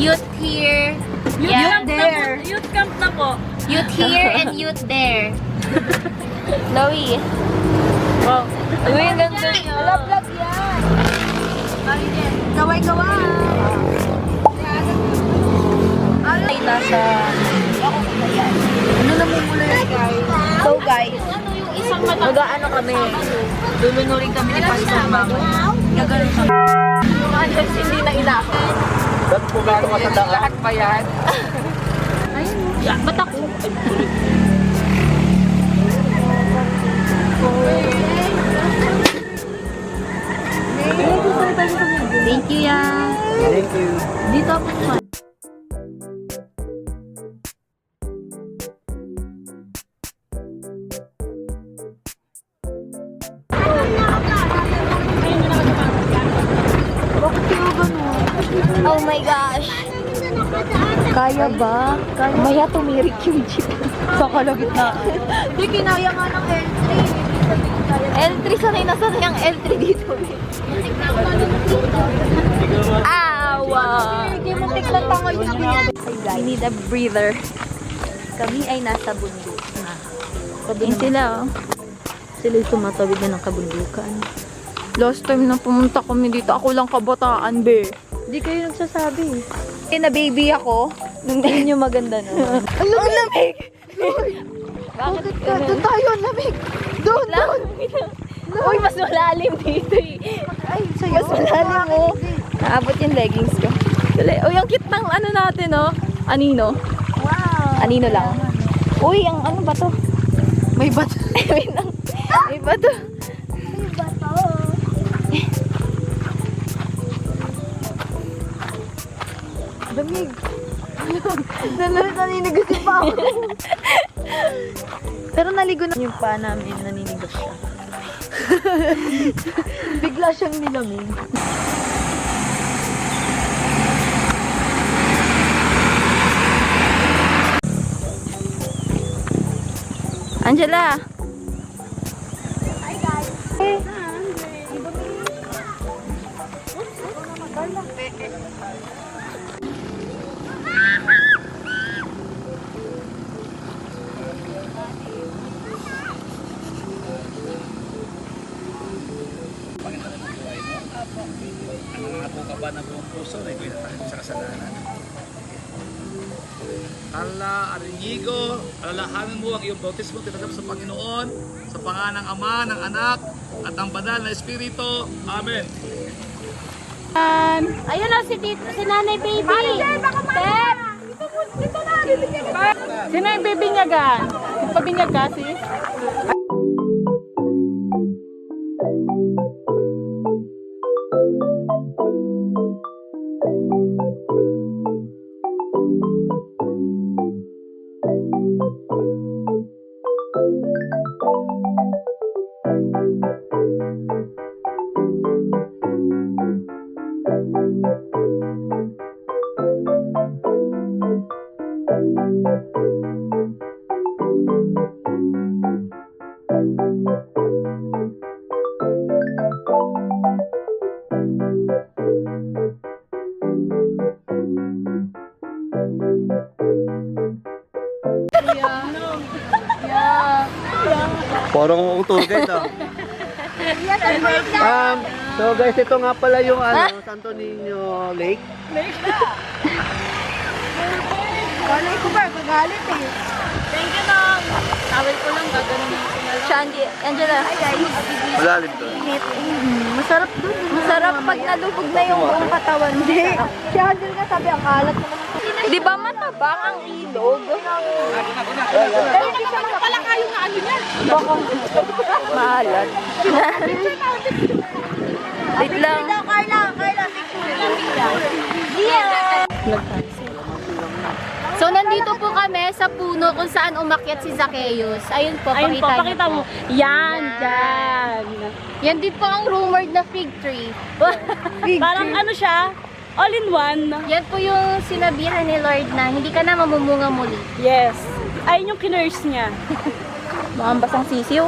Youth here. Youth there. Youth camp na po. Youth here and youth there. Chloe. Wow. Uy, ang ganda niya. Vlog yan. Kaway-kaway. Ay, nasa... Ano namumula yan, guys? So, guys, Ano yung isang mata? mag-ano kami. Lulunurin kami ni Pastor Mama. Gagaling kami. Yung handles hindi na ilakad. Ba't po gano'n ka sa daan? Lahat pa yan. Ba't ako? Thank you, ya. Thank you. Dito ako naman. Oh my gosh. Kaya ba? Maya tumirik yung jeep. Sa kalagitnaan. Hindi, kinaya nga ng L3. L3, sanay na sanay ang L3 dito. Awa! Hindi mo tignan pa ngayon sabi niya. I need a breather. Kami ay nasa bundok na. Ayun sila, oh. Sila yung tumatawid na ng kabundukan. Last time na pumunta kami dito, ako lang kabataan, be. Hindi kayo nagsasabi. Eh, na baby ako. Nung inyo maganda no. Ang lamig! Bakit ka? Doon tayo, lamig. Doon, doon. Uy, mas malalim dito eh. Ay, sa'yo. Mas malalim mo. Naabot yung leggings ko. Uy, ang cute ng ano natin, oh. Anino. Wow. Anino lang. Uy, ang ano ba to? May bato. Wait lang. May ba to? Lamig. Naninigas pa ako. Pero naligo na yung paa namin, naninigas siya. Bigla siyang nilamig. Angela. Nangako ka ba ng buong puso na ikaw tayo sa kasalanan? Ala, Arinigo, alalahanin mo ang iyong bautismo tinanggap sa Panginoon, sa pangalan ng Ama, ng Anak, at ng Banal na Espiritu. Amen. Ayun na si Nanay Baby. Pep! Sino yung bibinyagan? Pabinyag ka, sis? Parang akong tour guide ah. So guys, ito nga pala yung Santo Niño Lake. Walay ko ba? Magalit eh. Thank you, Mom. Tawel ko lang, gaganon ko na lang. Angela. Malalim doon. Masarap dun. Masarap pag nalubog na yung buong katawan mo. Hindi. Si Angel nga sabi, ang kalat naman. Di ba matabang ang ilog? Pero hindi siya makapalakayo na ano niya. Baka maalat. Wait lang. Carla, Yeah! So, nandito po kami sa puno kung saan umakyat si Zacchaeus. Ayun po, Ayun po, pakita pakita niyo mo. po. Yan, dyan. Yan din po ang rumored na fig tree. Parang ano siya, all in one. Yan po yung sinabihan ni Lord na hindi ka na mamumunga muli. Yes. Ayun yung kinurse niya. Makambasang sisiw.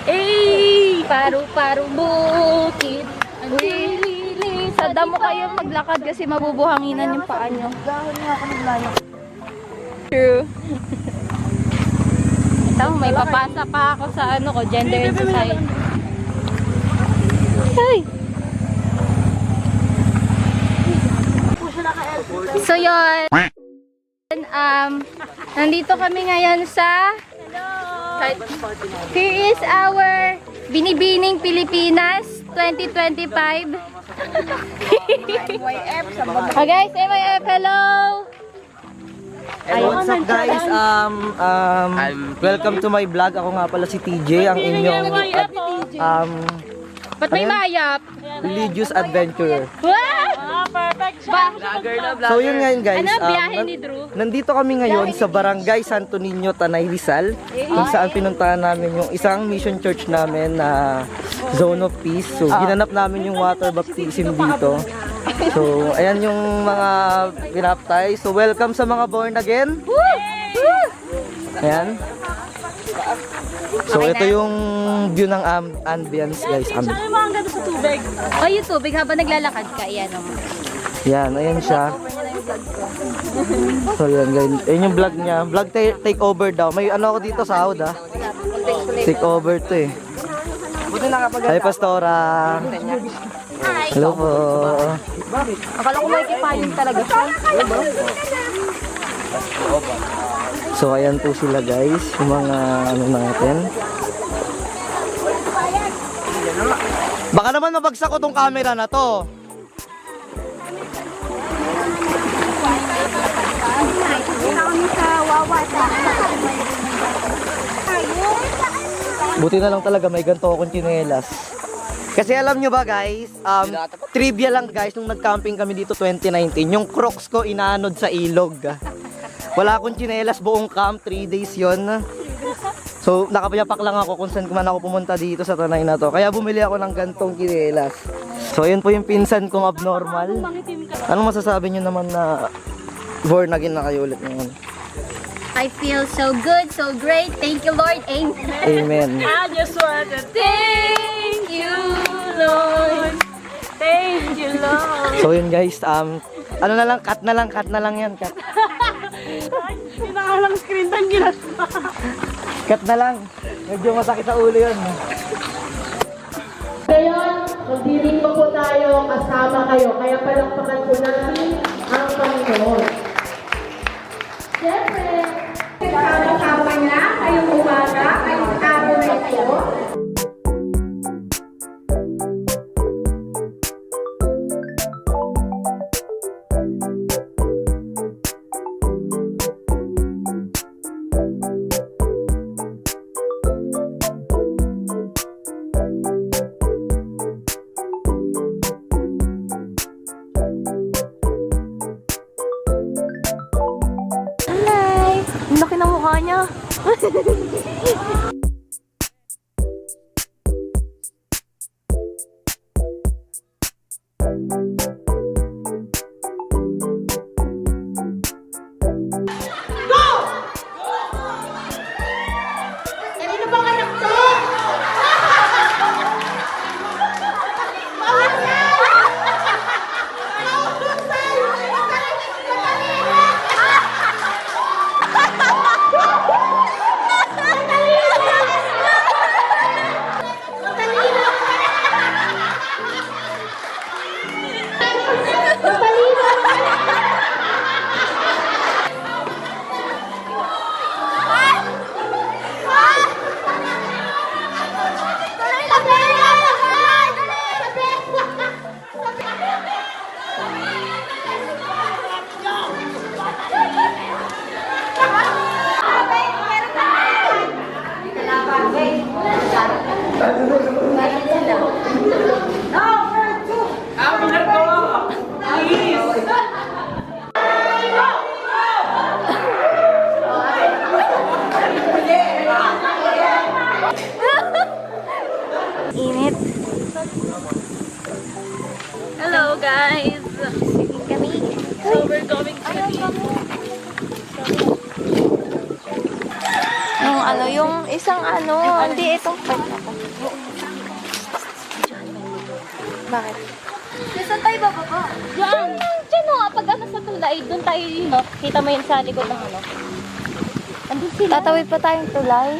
Eh! Paru-paru bukid. Ang lililis Sa damo kayo maglakad kasi mabubuhanginan yung paa nyo. Gahon nga ako naglayo. True. Ito, may papasa pa ako sa ano ko, gender and society. Hey! So yun, nandito kami ngayon sa here is our Binibining Pilipinas 2025. Oh guys, MYF, hello! Hey, what's up guys? Welcome to my vlog. Ako nga pala si TJ, ang inyong Ba't may mayap? religious adventurer. Wow! Perfect So yun ngayon guys, Ano, biyahe ni Drew? nandito kami ngayon sa Barangay Santo Niño, Tanay Rizal, kung saan pinuntahan namin yung isang mission church namin na Zone of Peace. So ginanap namin yung water baptism dito. So ayan yung mga binaptize. So welcome sa mga born again. Ayan. So ito yung view ng ambience guys. Ano yung mga ganda sa tubig? Oh, yung tubig habang naglalakad ka, yan o. Yan, ayan siya. So yan guys, ayun yung vlog niya. Vlog take over daw. May ano ako dito sa Saud ah. Take over to eh. Hi Pastora. Hello po. Akala ko may kipayong talaga siya. So ayan po sila guys, yung mga ano natin. Baka naman mabagsak ko tong camera na to. Buti na lang talaga may ganito akong tsinelas. Kasi alam nyo ba guys, trivia lang guys, nung nag-camping kami dito 2019, yung Crocs ko inaanod sa ilog. Wala akong tsinelas buong camp, 3 days yon. So nakapayapak lang ako kung saan man ako pumunta dito sa Tanay na to. Kaya bumili ako ng gantong tsinelas. So ayun po yung pinsan kong abnormal. Anong masasabi nyo naman na born again na kayo ulit ngayon? I feel so good, so great. Thank you, Lord. Amen. Amen. I just want to thank you, Lord. Thank you, Lord. So yun guys, ano na lang, cut na lang yan, cut. Pinakalang screen time gilas. Cut na lang. Medyo masakit sa ulo yun. Ngayon, magdiling pa po tayo, kasama kayo. Kaya palakpakan po natin ang Panginoon. Siyempre, kasama-sama niya ngayong umaga, ngayong araw na ito. Ang laki ng mukha niya. Kanino bang anak to? Init. Hello, guys. Kami. So we're going to Yung ano, yung isang ano, hindi itong part na to. Bakit? Saan tayo bababa? Diyan! Diyan o, pag ano sa tulay, doon tayo yun o. Kita mo yun sa likod ng ano. Andun sila. Tatawid pa tayong tulay.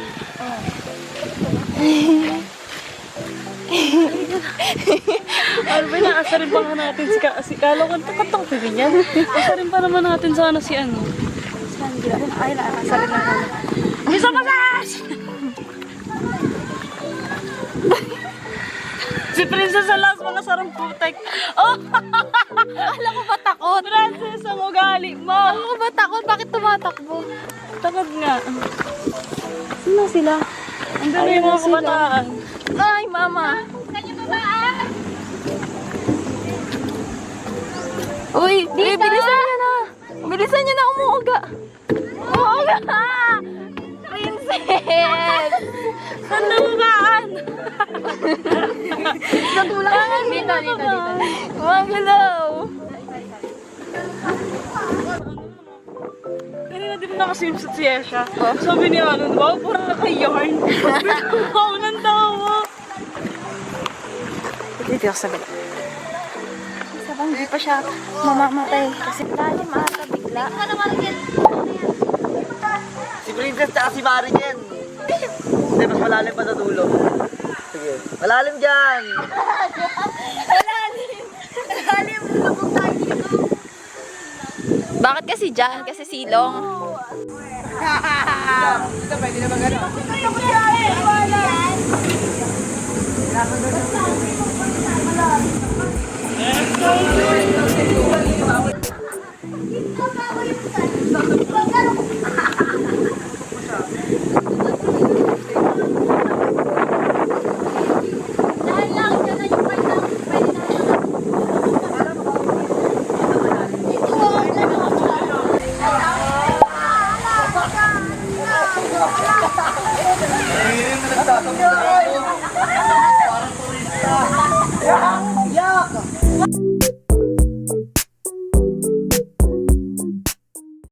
Ano ba na, asarin pa nga natin si Kalo. Kantang ko ganyan. Asarin pa naman natin sana si ano. Ay, nakasarin na naman. Bisa pasas! Si Princess Alas, mga sarang putek. Oh! Alam ko ba takot? Princess, ang ugali mo! Alam ko ba takot? Bakit tumatakbo? Takot nga. Sino sila? Ang dami yung mga kabataan. Ay, mama. Uy, bilisan niyo na. Bilisan niyo na umuuga. Umuuga! Princess! Saan nabukaan? Natulang dito. Magalaw. Kanina di ba nakasimsot si Esha? Sabi niya, ano ba? Pura naka-yarn. Ako ng tawa. Dito ako sabi. Sabang hindi pa siya mamamatay. Kasi lalim ata bigla. Si Princess tsaka si Marijen. Hindi, mas malalim pa sa dulo. Sige. Malalim dyan! Bakit kasi dyan? Kasi silong. Yak!